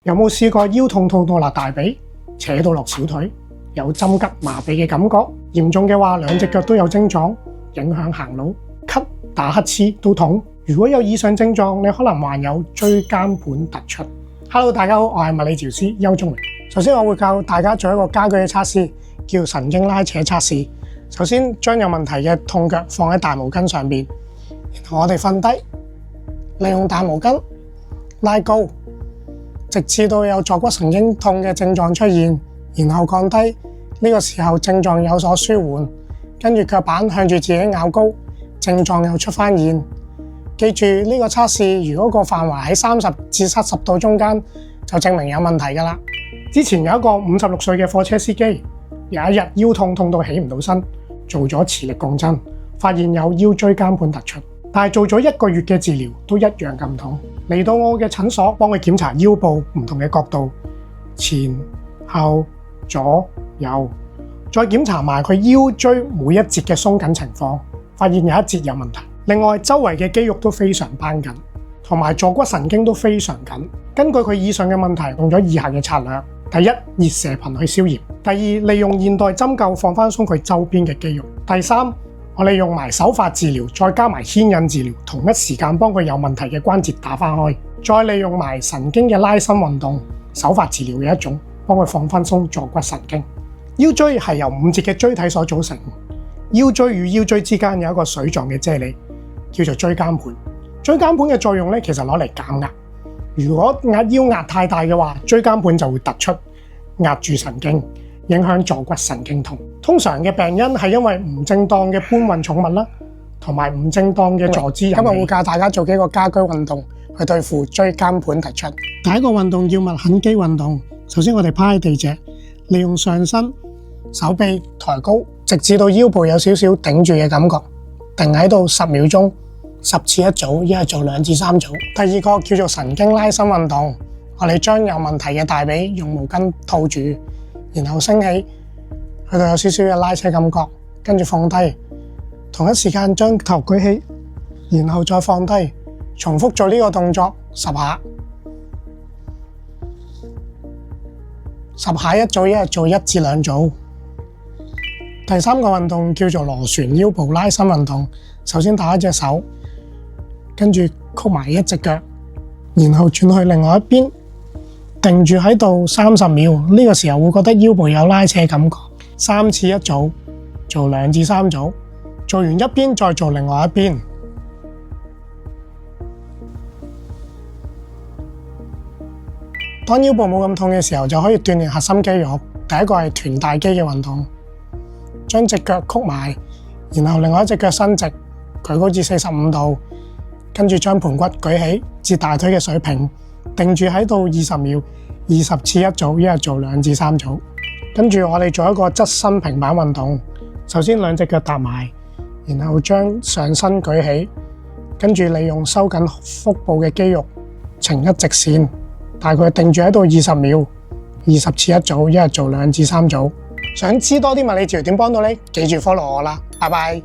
有冇試過腰痛痛到勒大髀，扯到落小腿，有針灸麻痹嘅感覺？嚴重嘅話，兩隻腳都有症狀，影響行路、咳、打乞嗤都痛。如果有以上症狀，你可能患有椎間盤突出。Hello， 大家好，我係物理治療師邱中榮。首先，我會教大家做一個家居嘅測試，叫神經拉扯測試。首先，將有問題嘅痛腳放喺大毛巾上面，然後我哋瞓低，利用大毛巾拉高，直至到有坐骨神經痛嘅症狀出現，然後降低。呢個時候症狀有所舒緩，跟住腳板向住自己咬高，症狀又出返現。記住呢個測試，如果個範圍喺30至70度中間，就證明有問題㗎啦。之前有一個56歲嘅貨車司機，有一日腰痛到起唔到身，做咗磁力共振，發現有腰椎間盤突出，但係做咗1個月嘅治療都一樣咁痛。嚟到我嘅診所，幫佢檢查腰部唔同嘅角度，前後左右，再檢查埋佢腰椎每一節嘅鬆緊情況，發現有一節有問題。另外周圍嘅肌肉都非常繃緊，同埋坐骨神經都非常緊。根據佢以上嘅問題，用咗以下嘅策略：第一，熱射頻去消炎；第二，利用現代針灸放翻鬆佢周邊嘅肌肉；第三，我哋用埋手法治療，再加埋牽引治療，同一時間幫佢有問題嘅關節打翻開，再利用埋神經嘅拉伸運動，手法治療嘅一種，幫佢放翻鬆坐骨神經。腰椎係由5節嘅椎體所組成，腰椎與腰椎之間有一個水狀嘅啫喱，叫做椎間盤。椎間盤嘅作用咧，其實攞嚟減壓。如果腰壓太大嘅話，椎間盤就會突出，壓住神經，影響坐骨神經痛。通常嘅病因係因為唔正當嘅搬運重物啦，同埋唔正當嘅坐姿。今日會教大家做幾個家居運動去對付椎間盤突出。第一個運動叫脈肯肌運動。首先我哋趴喺地脊，利用上身手臂抬高，直至到腰部有少少頂住嘅感覺，定喺度10秒鐘，10次一組，一係做2至3組。第二個叫做神經拉伸運動，我哋將有問題嘅大髀用毛巾套住，然後升起，去到有少少嘅拉扯感覺，跟住放低，同一時間將頭舉起，然後再放低，重複做呢個動作10下。10下一組，一係做1至2組。第三個運動叫做螺旋腰部拉伸運動。首先打一隻手，跟住曲埋一隻腳，然後轉去另外一邊，定住喺度30秒。呢個時候會覺得腰部有拉扯感覺。3次一組，做2至3組。做完一邊再做另外一邊。當腰部冇咁痛嘅時候，就可以鍛鍊核心肌肉。第一個係臀大肌嘅運動，將隻腳曲埋，然後另外一隻腳伸直，舉高至45度，跟住將盤骨舉起至大腿嘅水平，定住喺度20秒，20次一組，一係做2至3組。跟住我哋做一個側身平板運動，首先兩隻腳搭埋，然後將上身舉起，跟住利用收緊腹部嘅肌肉，呈一直線，大概定住喺度20秒，20次一組，一係做2至3組。想知多啲物理治療點幫到你，記住 follow 我啦，拜拜。